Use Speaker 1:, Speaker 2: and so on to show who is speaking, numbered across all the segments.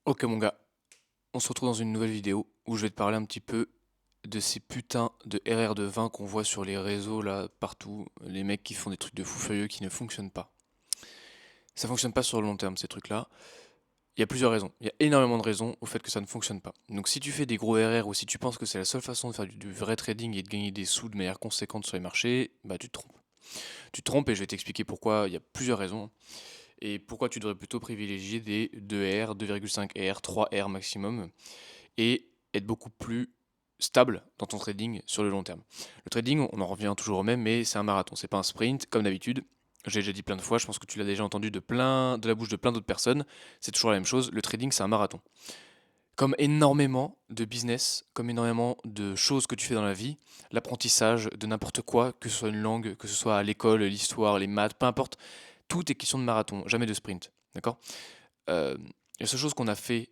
Speaker 1: Ok mon gars, on se retrouve dans une nouvelle vidéo où je vais te parler un petit peu de ces putains de RR de 20 qu'on voit sur les réseaux là partout, les mecs qui font des trucs de fou furieux qui ne fonctionnent pas. Ça fonctionne pas sur le long terme ces trucs-là. Il y a plusieurs raisons, il y a énormément de raisons au fait que ça ne fonctionne pas. Donc si tu fais des gros RR ou si tu penses que c'est la seule façon de faire du vrai trading et de gagner des sous de manière conséquente sur les marchés, bah tu te trompes. Tu te trompes et je vais t'expliquer pourquoi, il y a plusieurs raisons. Et pourquoi tu devrais plutôt privilégier des 2R, 2,5 R, 3 R maximum et être beaucoup plus stable dans ton trading sur le long terme. Le trading, on en revient toujours au même, mais c'est un marathon, c'est pas un sprint, comme d'habitude. J'ai déjà dit plein de fois, je pense que tu l'as déjà entendu de la bouche de plein d'autres personnes, c'est toujours la même chose, le trading c'est un marathon. Comme énormément de business, comme énormément de choses que tu fais dans la vie, l'apprentissage de n'importe quoi, que ce soit une langue, que ce soit à l'école, l'histoire, les maths, peu importe, tout est question de marathon, jamais de sprint. D'accord. La seule chose qu'on a fait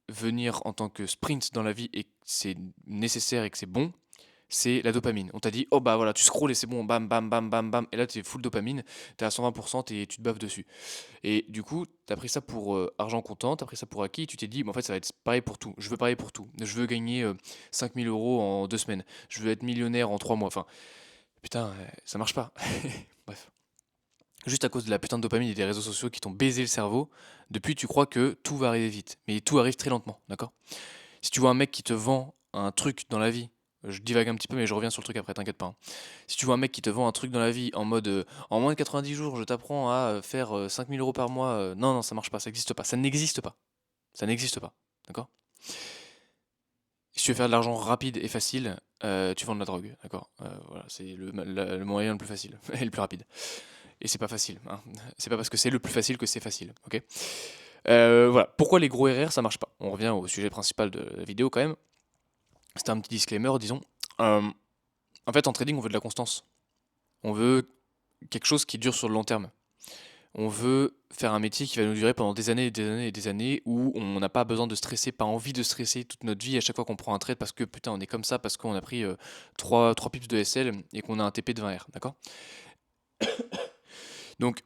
Speaker 1: venir en tant que sprint dans la vie et que c'est nécessaire et que c'est bon, c'est la dopamine. On t'a dit, oh bah voilà, tu scrolles et c'est bon, bam, bam, bam, bam, bam, et là tu es full dopamine, t'es à 120% et tu te baves dessus. Et du coup, t'as pris ça pour argent comptant, t'as pris ça pour acquis, et tu t'es dit, bah, en fait ça va être pareil pour tout, je veux pareil pour tout, je veux gagner 5000 euros en 2 semaines, je veux être millionnaire en 3 mois, enfin, putain, ça marche pas. Bref. Juste à cause de la putain de dopamine et des réseaux sociaux qui t'ont baisé le cerveau, depuis tu crois que tout va arriver vite. Mais tout arrive très lentement, d'accord. Si tu vois un mec qui te vend un truc dans la vie, je divague un petit peu mais je reviens sur le truc après, t'inquiète pas, hein. Si tu vois un mec qui te vend un truc dans la vie en mode en moins de 90 jours je t'apprends à faire 5000 euros par mois, non, non, ça marche pas, ça n'existe pas, ça n'existe pas, ça n'existe pas, d'accord. Si tu veux faire de l'argent rapide et facile, tu vends de la drogue, d'accord. Voilà, c'est le moyen le plus facile et le plus rapide. Et c'est pas facile, hein. C'est pas parce que c'est le plus facile que c'est facile, ok. Voilà, pourquoi les gros RR ça marche pas. On revient au sujet principal de la vidéo quand même. C'était un petit disclaimer, disons. Euh, En fait, en trading, on veut de la constance. On veut quelque chose qui dure sur le long terme. On veut faire un métier qui va nous durer pendant des années et des années et des années où on n'a pas besoin de stresser, pas envie de stresser toute notre vie à chaque fois qu'on prend un trade parce que putain on est comme ça, parce qu'on a pris 3 pips de SL et qu'on a un TP de 20 R, d'accord. Donc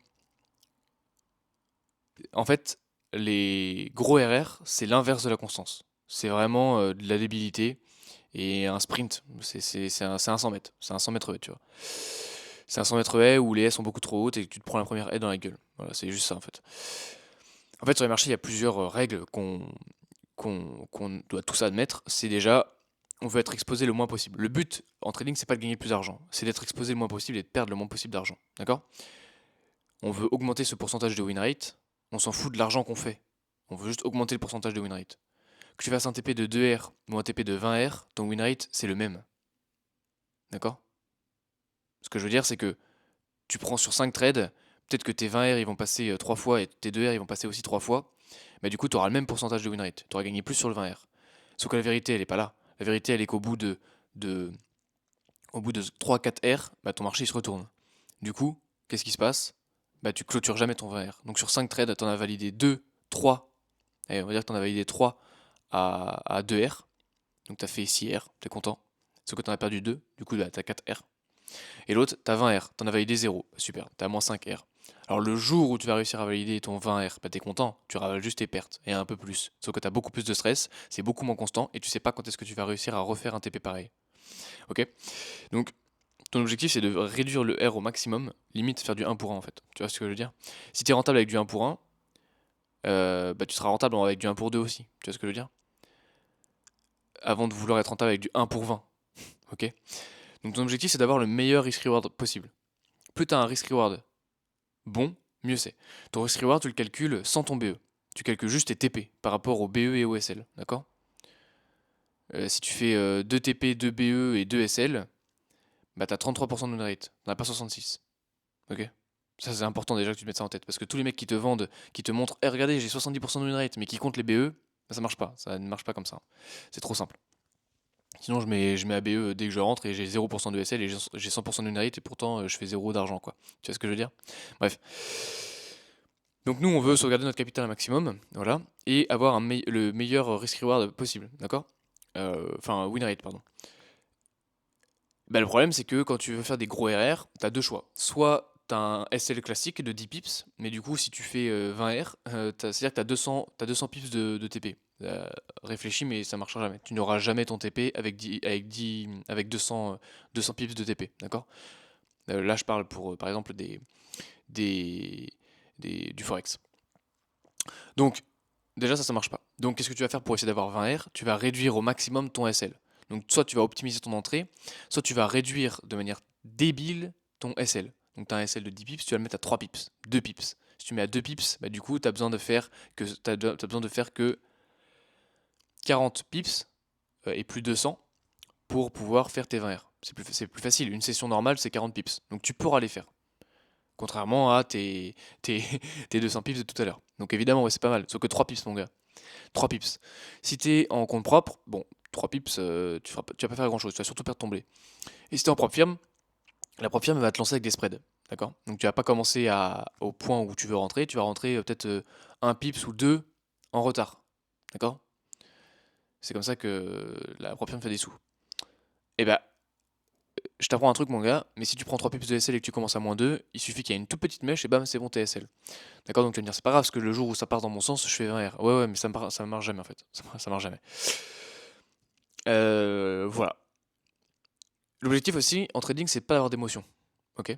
Speaker 1: en fait, les gros RR, c'est l'inverse de la constance. C'est vraiment de la débilité et un sprint. C'est un 100 mètres. C'est un 100 mètres haie, tu vois. C'est un 100 mètres haie où les haies sont beaucoup trop hautes et que tu te prends la première haie dans la gueule. Voilà, c'est juste ça en fait. En fait, sur les marchés, il y a plusieurs règles qu'on doit tous admettre. C'est déjà, on veut être exposé le moins possible. Le but en trading, c'est pas de gagner plus d'argent, c'est d'être exposé le moins possible et de perdre le moins possible d'argent. D'accord. On veut augmenter ce pourcentage de win rate. On s'en fout de l'argent qu'on fait. On veut juste augmenter le pourcentage de win rate. Que tu fasses un TP de 2R ou un TP de 20R, ton win rate, c'est le même. D'accord. Ce que je veux dire, c'est que tu prends sur 5 trades, peut-être que tes 20 R ils vont passer 3 fois et tes 2 R ils vont passer aussi 3 fois, mais du coup tu auras le même pourcentage de win rate. Tu auras gagné plus sur le 20 R. Sauf que la vérité, elle est pas là. La vérité, elle est qu'au bout de, au bout de 3-4 R, bah, ton marché il se retourne. Du coup, qu'est-ce qui se passe? Bah, tu clôtures jamais ton 20 R. Donc sur 5 trades, tu en as validé 2, 3. Allez, on va dire que tu en as validé 3 à 2 R. Donc tu as fait 6 R, tu es content. Sauf que tu en as perdu 2, du coup bah, tu as 4 R. Et l'autre, t'as 20 R, t'en as validé 0. Super, t'as moins 5 R. Alors le jour où tu vas réussir à valider ton 20 R, bah t'es content, tu ravales juste tes pertes, et un peu plus. Sauf que t'as beaucoup plus de stress, c'est beaucoup moins constant, et tu sais pas quand est-ce que tu vas réussir à refaire un TP pareil. Ok. Donc ton objectif c'est de réduire le R au maximum, limite faire du 1 pour 1 en fait. Tu vois ce que je veux dire? Si t'es rentable avec du 1 pour 1, bah tu seras rentable avec du 1 pour 2 aussi. Tu vois ce que je veux dire? Avant de vouloir être rentable avec du 1 pour 20. Ok. Donc ton objectif c'est d'avoir le meilleur risk-reward possible. Plus t'as un risk-reward bon, mieux c'est. Ton risk reward, tu le calcules sans ton BE. Tu calcules juste tes TP par rapport au BE et au SL, d'accord. Si tu fais 2 TP, 2 BE et 2 SL, bah t'as 33% de win rate, t'en as pas 66. Ok. Ça c'est important déjà que tu te mettes ça en tête, parce que tous les mecs qui te vendent, qui te montrent, eh regardez j'ai 70% de win rate, mais qui comptent les BE, bah, ça marche pas, ça ne marche pas comme ça. C'est trop simple. Sinon je mets à BE dès que je rentre et j'ai 0% de SL et j'ai 100% de win rate et pourtant je fais 0 d'argent quoi. Tu vois ce que je veux dire? Bref. Donc nous, on veut sauvegarder notre capital un maximum, voilà, et avoir le meilleur risk-reward possible, d'accord. Enfin, win rate, pardon. Bah, le problème, c'est que quand tu veux faire des gros RR, t'as deux choix. Soit t'as un SL classique de 10 pips, mais du coup, si tu fais 20 R, c'est-à-dire que t'as 200 pips de TP. Réfléchis, mais ça marchera jamais. Tu n'auras jamais ton TP avec 200 pips de TP, d'accord? Là, je parle pour, par exemple, des, du Forex. Donc, déjà, ça marche pas. Donc, qu'est-ce que tu vas faire pour essayer d'avoir 20 R? Tu vas réduire au maximum ton SL. Donc, soit tu vas optimiser ton entrée, soit tu vas réduire de manière débile ton SL. Donc, tu as un SL de 10 pips, tu vas le mettre à 3 pips, 2 pips. Si tu mets à 2 pips, bah, du coup, tu as besoin de faire que 40 pips et plus 200 pour pouvoir faire tes 20 R. C'est plus facile. Une session normale, c'est 40 pips. Donc, tu pourras les faire. Contrairement à tes 200 pips de tout à l'heure. Donc, évidemment, ouais, c'est pas mal. Sauf que 3 pips, mon gars. 3 pips. Si t'es en compte propre, bon, 3 pips, tu vas pas faire grand chose, tu vas surtout perdre ton blé. Et si t'es en propre firme, la propre firme va te lancer avec des spreads. D'accord? Donc tu vas pas commencer au point où tu veux rentrer, tu vas rentrer peut-être un pips ou deux en retard. D'accord? C'est comme ça que la propre firme fait des sous. Et bah, je t'apprends un truc, mon gars, mais si tu prends 3 pips de SL et que tu commences à -2, il suffit qu'il y ait une toute petite mèche et bam, c'est bon, t'es SL. D'accord? Donc tu vas me dire, c'est pas grave, parce que le jour où ça part dans mon sens, je fais 20 R. Ouais, ouais, mais ça marche jamais en fait. Ça marche jamais. Voilà. L'objectif aussi en trading, c'est pas d'avoir d'émotion. Ok?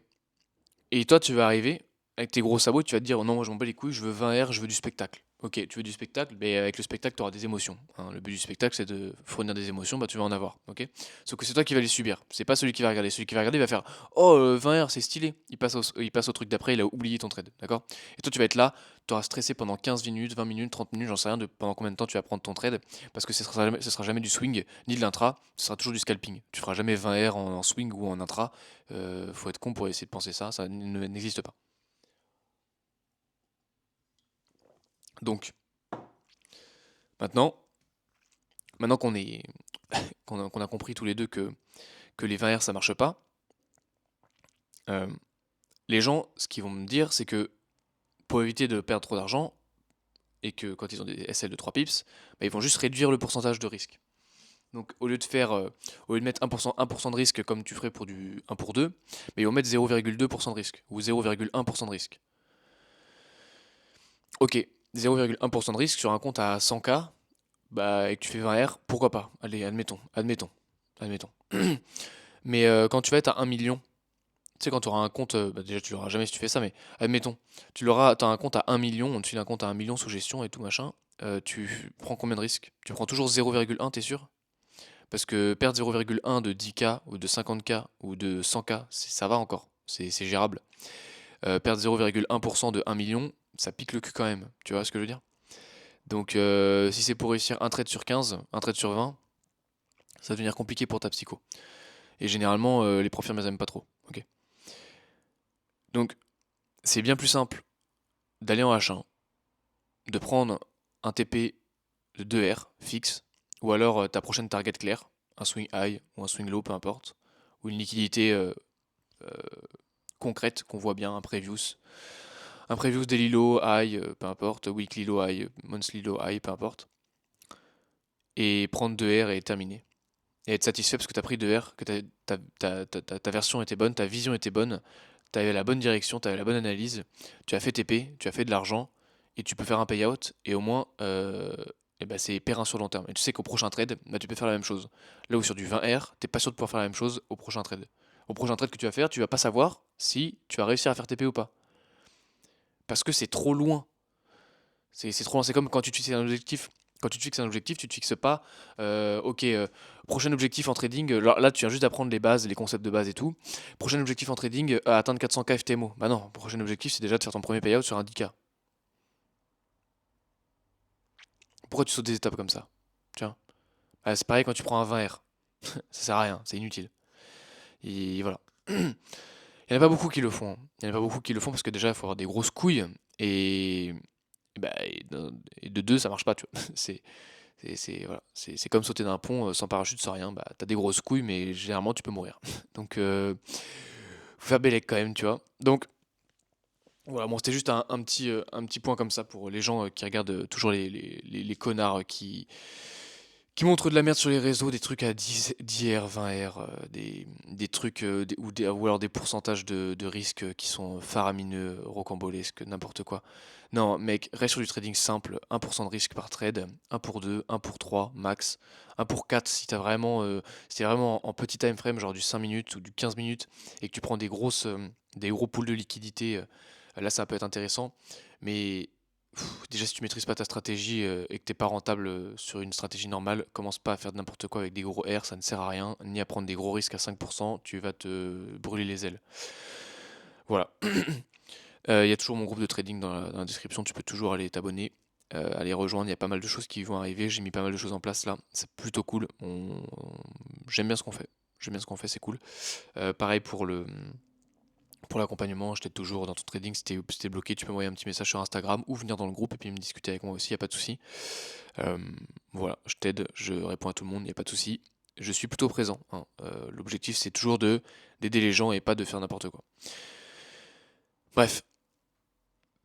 Speaker 1: Et toi, tu vas arriver avec tes gros sabots, tu vas te dire: «Oh non, moi je m'en bats les couilles, je veux 20 R, je veux du spectacle». Ok, tu veux du spectacle, mais avec le spectacle, tu auras des émotions, hein. Le but du spectacle, c'est de fournir des émotions, bah tu vas en avoir. Ok? Sauf que c'est toi qui vas les subir. C'est pas celui qui va regarder. Celui qui va regarder, il va faire: «Oh, 20 R, c'est stylé». Il passe au truc d'après, il a oublié ton trade. D'accord? Et toi, tu vas être là, tu auras stressé pendant 15 minutes, 20 minutes, 30 minutes, j'en sais rien de pendant combien de temps tu vas prendre ton trade. Parce que ce sera jamais du swing, ni de l'intra, ce sera toujours du scalping. Tu feras jamais 20 R en swing ou en intra. Faut être con pour essayer de penser ça, n'existe pas. Donc, maintenant, maintenant qu'on a compris tous les deux que les 20 R ça marche pas, euh, les gens, ce qu'ils vont me dire, c'est que pour éviter de perdre trop d'argent, et que quand ils ont des SL de 3 pips, bah, ils vont juste réduire le pourcentage de risque. Donc au lieu de mettre 1% de risque comme tu ferais pour du 1 pour 2, bah, ils vont mettre 0,2% de risque ou 0,1% de risque. Ok, 0,1% de risque sur un compte à 100K, bah, et que tu fais 20 R, pourquoi pas? Allez, admettons. Mais quand tu vas être à 1 million, tu sais, quand tu auras un compte, bah, déjà tu l'auras jamais si tu fais ça, mais admettons, t'as un compte à 1 million, on te file un compte à 1 million sous gestion et tout machin, tu prends combien de risques? Tu prends toujours 0,1, t'es sûr? Parce que perdre 0,1 de 10K ou de 50K ou de 100K, ça va encore, c'est gérable. Perdre 0,1% de 1 million, ça pique le cul quand même, tu vois ce que je veux dire? Donc si c'est pour réussir un trade sur 15, un trade sur 20, ça va devenir compliqué pour ta psycho. Et généralement, les profs elles aiment pas trop. Ok. Donc c'est bien plus simple d'aller en H1, de prendre un TP de 2R fixe, ou alors ta prochaine target claire, un swing high ou un swing low, peu importe, ou une liquidité euh, concrète qu'on voit bien, un previews daily low, high, peu importe, weekly low, high, monthly low, high, peu importe, et prendre 2R et terminer. Et être satisfait parce que tu as pris 2R, que ta version était bonne, ta vision était bonne, tu avais la bonne direction, tu avais la bonne analyse, tu as fait TP, tu as fait de l'argent, et tu peux faire un payout, et au moins, eh ben c'est périn sur le long terme. Et tu sais qu'au prochain trade, bah, tu peux faire la même chose. Là où sur du 20R, t'es pas sûr de pouvoir faire la même chose au prochain trade. Au prochain trade que tu vas faire, tu vas pas savoir si tu vas réussir à faire TP ou pas. Parce que c'est trop loin. C'est trop loin. C'est comme quand tu te fixes un objectif. Quand tu te fixes un objectif, tu te fixes pas, ok, prochain objectif en trading, là tu viens juste d'apprendre les bases, les concepts de base et tout. Prochain objectif en trading, atteindre 400K FTMO. Bah non, prochain objectif c'est déjà de faire ton premier payout sur un 10K. Pourquoi tu sautes des étapes comme ça? Tiens. C'est pareil quand tu prends un 20R. Ça sert à rien, c'est inutile. Et voilà. Il n'y en a pas beaucoup qui le font, hein. Il n'y en a pas beaucoup qui le font parce que déjà il faut avoir des grosses couilles et, bah, et de deux ça marche pas, tu vois. Voilà. C'est comme sauter d'un pont sans parachute, sans rien. Bah, t'as des grosses couilles, mais généralement tu peux mourir. Donc faut faire bellec quand même, tu vois. Donc voilà, bon, c'était juste un petit point comme ça pour les gens qui regardent toujours les connards qui montrent de la merde sur les réseaux, des trucs à 10R, 20R, des trucs ou alors des pourcentages de risques qui sont faramineux, rocambolesques, n'importe quoi. Non, mec, reste sur du trading simple, 1% de risque par trade, 1 pour 2, 1 pour 3 max, 1 pour 4 si t'es vraiment en petit time frame, genre du 5 minutes ou du 15 minutes, et que tu prends des gros pools de liquidité, là ça peut être intéressant. Mais déjà, si tu maîtrises pas ta stratégie et que t'es pas rentable sur une stratégie normale, commence pas à faire n'importe quoi avec des gros R, ça ne sert à rien, ni à prendre des gros risques à 5%, tu vas te brûler les ailes. Voilà. Il y a toujours mon groupe de trading dans la description, tu peux toujours aller t'abonner, aller rejoindre, il y a pas mal de choses qui vont arriver, j'ai mis pas mal de choses en place là, c'est plutôt cool. J'aime bien ce qu'on fait, j'aime bien ce qu'on fait, c'est cool. Pareil pour l'accompagnement, je t'aide toujours dans ton trading. Si t'es bloqué, tu peux m'envoyer un petit message sur Instagram ou venir dans le groupe et puis me discuter avec moi aussi, y a pas de souci. Euh, voilà, je t'aide, je réponds à tout le monde, y a pas de souci. Je suis plutôt présent, hein. L'objectif c'est toujours d'aider les gens et pas de faire n'importe quoi. Bref,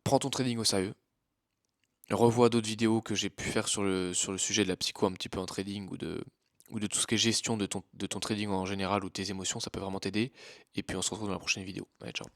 Speaker 1: prends ton trading au sérieux. Revois d'autres vidéos que j'ai pu faire sur le sujet de la psycho un petit peu en trading ou de tout ce qui est gestion de ton trading en général ou tes émotions, ça peut vraiment t'aider. Et puis on se retrouve dans la prochaine vidéo. Allez, ciao.